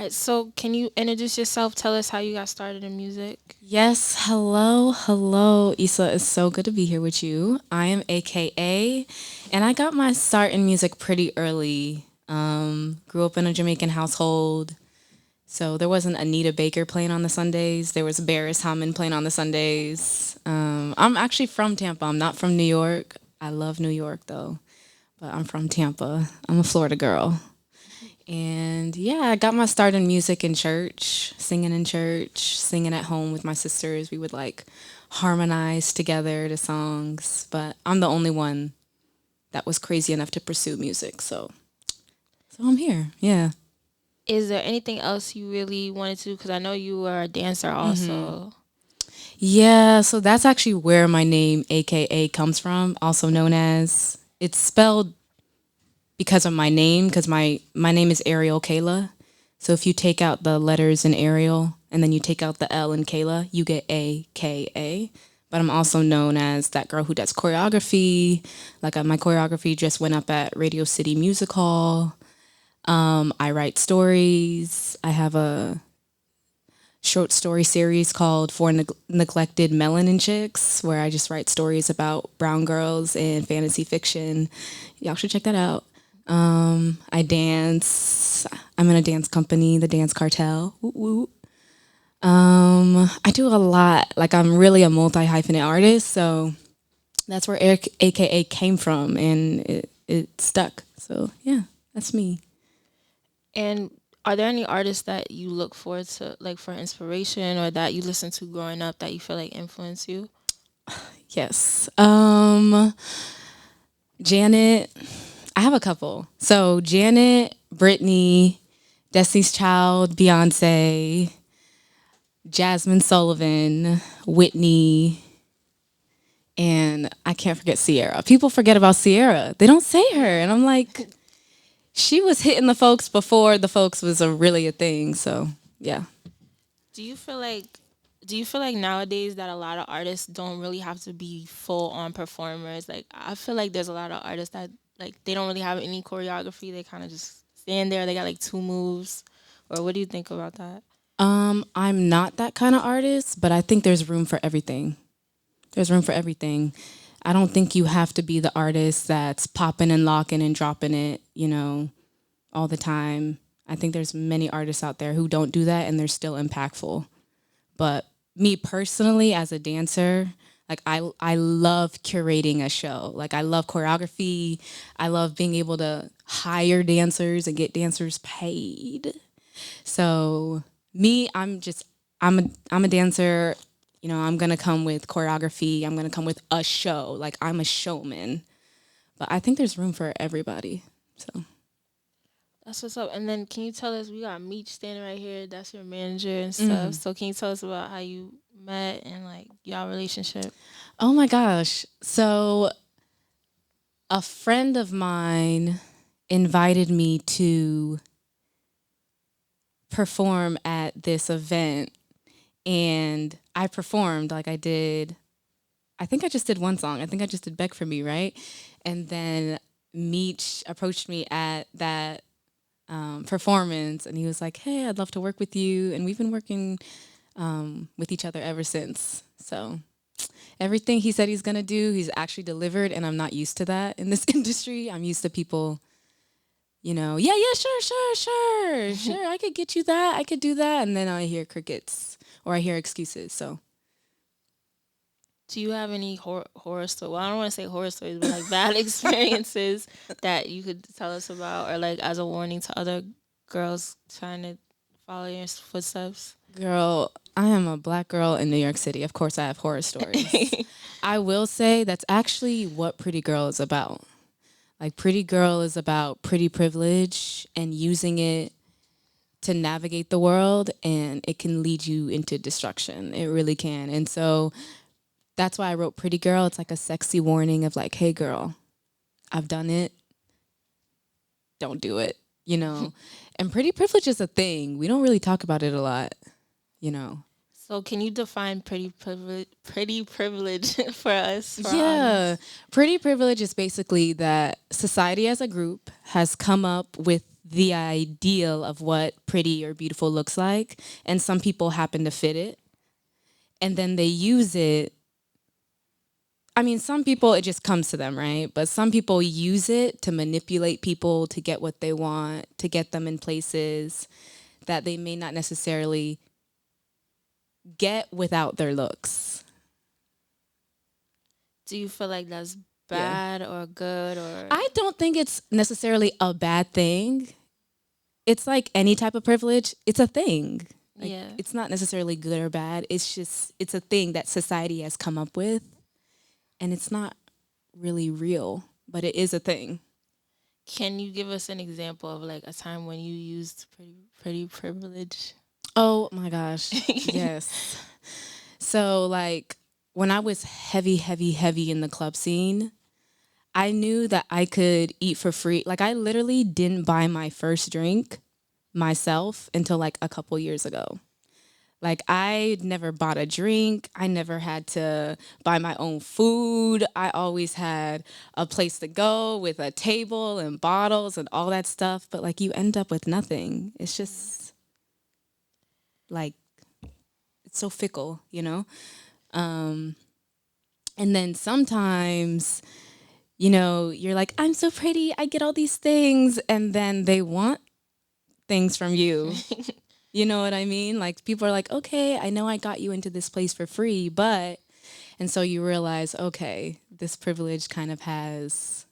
right, so can you introduce yourself? Tell us how you got started in music. Yes, hello. Issa, it's so good to be here with you. I am AKA, and I got my start in music pretty early. Grew up in a Jamaican household, so there wasn't Anita Baker playing on the Sundays. There was Barris Hammond playing on the Sundays. I'm actually from Tampa. I'm not from New York. I love New York though, but I'm from Tampa. I'm a Florida girl. And yeah, I got my start in music in church, singing at home with my sisters. We would like harmonize together to songs, but I'm the only one that was crazy enough to pursue music. So I'm here. Yeah. Is there anything else you really wanted to? Because I know you were a dancer also. Yeah, so that's actually where my name AKA comes from, also known as it's spelled because of my name because my name is Ariel Kayla. So if you take out the letters in Ariel and then you take out the L in Kayla, you get AKA. But I'm also known as that girl who does choreography. Like my choreography just went up at Radio City Music Hall. I write stories. I have a short story series called For Neglected Melanin Chicks, where I just write stories about brown girls and fantasy fiction. Y'all should check that out. I dance. I'm in a dance company, the Dance Cartel. Woo woo. I do a lot. Like I'm really a multi hyphenate artist, so that's where AKA came from, and it stuck. So yeah, that's me. And are there any artists that you look forward to, like for inspiration, or that you listen to growing up that you feel like influence you? Yes. Janet. I have a couple. So Janet, Brittany, Destiny's Child, Beyonce, Jasmine Sullivan, Whitney, and I can't forget Sierra. People forget about Sierra. They don't say her. And I'm like, she was hitting the folks before the folks was really a thing. So yeah. Do you feel like do you feel like nowadays that a lot of artists don't really have to be full on performers? Like I feel like there's a lot of artists that like they don't really have any choreography. They kind of just stand there. They got like two moves. Or what do you think about that? I'm not that kind of artist, but I think there's room for everything. There's room for everything. I don't think you have to be the artist that's popping and locking and dropping it, all the time. I think there's many artists out there who don't do that and they're still impactful. But me personally as a dancer, like I love curating a show. Like I love choreography. I love being able to hire dancers and get dancers paid. So me, I'm a dancer. I'm gonna come with choreography. I'm gonna come with a show. Like I'm a showman. But I think there's room for everybody. So That's what's up. And then can you tell us we got Meech standing right here. That's your manager and stuff. So can you tell us about how you met and like y'all relationship? oh my gosh. So a friend of mine invited me to perform at this event and I performed like I think I just did one song. I think I just did Beg for Me, right? And then Meech approached me at that performance and he was like, hey, I'd love to work with you. And we've been working with each other ever since. So everything he said he's going to do, he's actually delivered. And I'm not used to that in this industry. I'm used to people, yeah, sure. I could get you that. I could do that. And then I hear crickets or I hear excuses. So Do you have any horror stories? Well, I don't want to say horror stories, but like bad experiences that you could tell us about, or like as a warning to other girls trying to follow your footsteps. girl, I am a black girl in New York City. Of course, I have horror stories. I will say that's actually what Pretty Girl is about. Like, Pretty Girl is about pretty privilege and using it to navigate the world, and it can lead you into destruction. It really can. And so that's why I wrote Pretty Girl. It's like a sexy warning of, like, hey, girl, I've done it. Don't do it, you know? And pretty privilege is a thing. We don't really talk about it a lot, you know? So, can you define pretty privilege for us, for our Yeah. audience? Pretty privilege is basically that society as a group has come up with the ideal of what pretty or beautiful looks like, and some people happen to fit it, and then they use it. I mean, some people it just comes to them, right? But some people use it to manipulate people to get what they want, to get them in places that they may not necessarily get without their looks. Do you feel like that's Yeah. bad or good or I don't think it's necessarily a bad thing. It's like any type of privilege, it's a thing. Like yeah? it's not necessarily good or bad. It's just it's a thing that society has come up with, and it's not really real, but it is a thing. Can you give us an example of like a time when you used pretty privilege? Oh my gosh. Yes. So like when I was heavy in the club scene, I knew that I could eat for free. Like I literally didn't buy my first drink myself until like a couple years ago. Like I never bought a drink. I never had to buy my own food. I always had a place to go with a table and bottles and all that stuff, but like you end up with nothing. It's just like it's so fickle, you know? And then sometimes, you know, you're like, I'm so pretty, I get all these things, and then they want things from you. You know what I mean? Like people are like, okay, I know I got you into this place for free, but and so you realize, okay, this privilege kind of has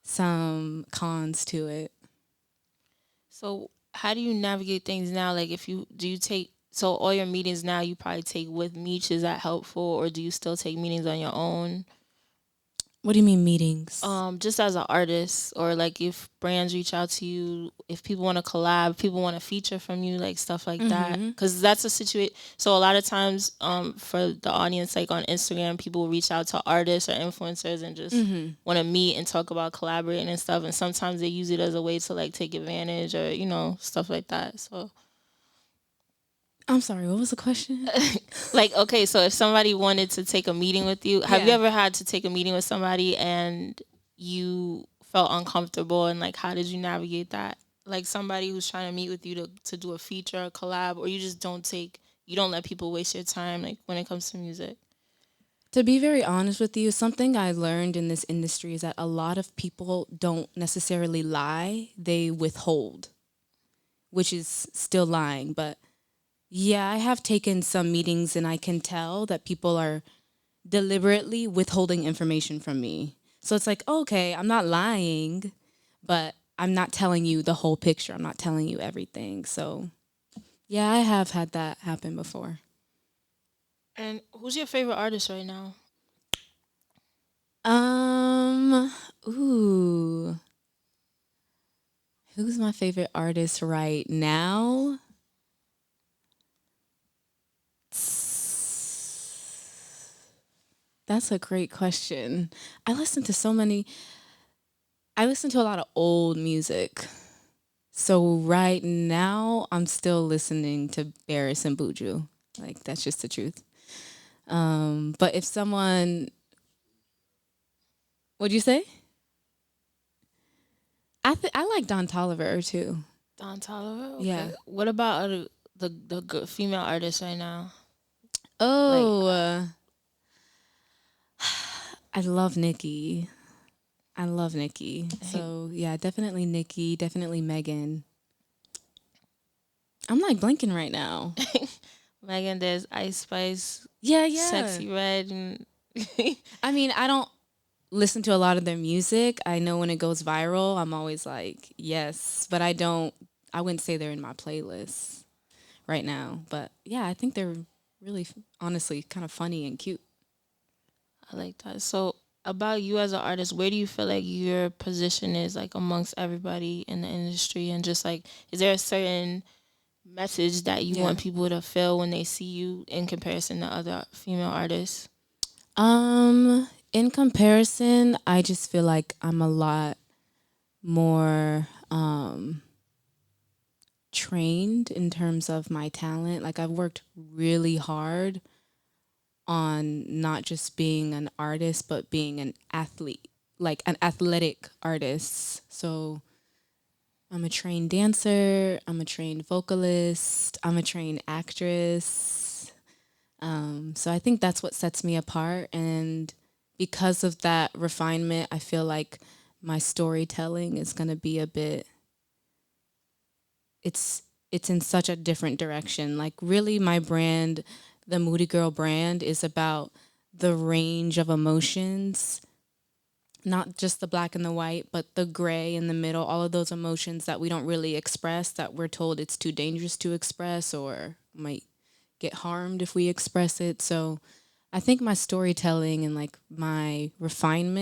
some cons to it. So how do you navigate things now? Like if you do you take so all your meetings now you probably take with Meech, is that helpful or do you still take meetings on your own? What do you mean meetings? Just as an artist or like if brands reach out to you, if people want to collab, people want to feature from you, like stuff like that, because that's a situation. So a lot of times for the audience, like on Instagram, people will reach out to artists or influencers and just want to meet and talk about collaborating and stuff, and sometimes they use it as a way to like take advantage or stuff like that. So I'm sorry, what was the question? like, okay, so if somebody wanted to take a meeting with you, have you Yeah. ever had to take a meeting with somebody and you felt uncomfortable, and like how did you navigate that? Like somebody who's trying to meet with you to do a feature, a collab, or you just you don't let people waste your time like when it comes to music. To be very honest with you, something I learned in this industry is that a lot of people don't necessarily lie, they withhold, which is still lying. But yeah, I have taken some meetings and I can tell that people are deliberately withholding information from me. So it's like, okay, I'm not lying, but I'm not telling you the whole picture. I'm not telling you everything. So yeah, I have had that happen before. And who's your favorite artist right now? Um, ooh, who's my favorite artist right now? That's a great question. I listen to so many, I listen to a lot of old music. So right now, I'm still listening to Barris and Buju. Like that's just the truth. But if someone, what'd you say? I like Don Toliver too. Don Toliver. Yeah. Okay. What about the good female artists right now? Like Oh, I love Nicki. I love Nicki. So yeah, definitely Nicki. Definitely Megan. I'm like blinking right now. Megan, there's Ice Spice, Yeah, yeah. Sexy Red, and I mean, I don't listen to a lot of their music. I know when it goes viral, I'm always like, yes, but I don't. I wouldn't say they're in my playlist right now. But yeah, I think they're really, honestly, kind of funny and cute. I like that. So about you as an artist, where do you feel like your position is like amongst everybody in the industry, and just like is there a certain message that you Yeah. want people to feel when they see you in comparison to other female artists? In comparison, I just feel like I'm a lot more trained in terms of my talent. Like I've worked really hard on not just being an artist, but being an athlete, like an athletic artist. So I'm a trained dancer, I'm a trained vocalist, I'm a trained actress. So I think that's what sets me apart. And because of that refinement, I feel like my storytelling is going to be a bit, it's it's in such a different direction. Like really my brand, the Moody Girl brand is about the range of emotions, not just the black and the white, but the gray in the middle, all of those emotions that we don't really express, that we're told it's too dangerous to express or might get harmed if we express it. So I think my storytelling and like my refinement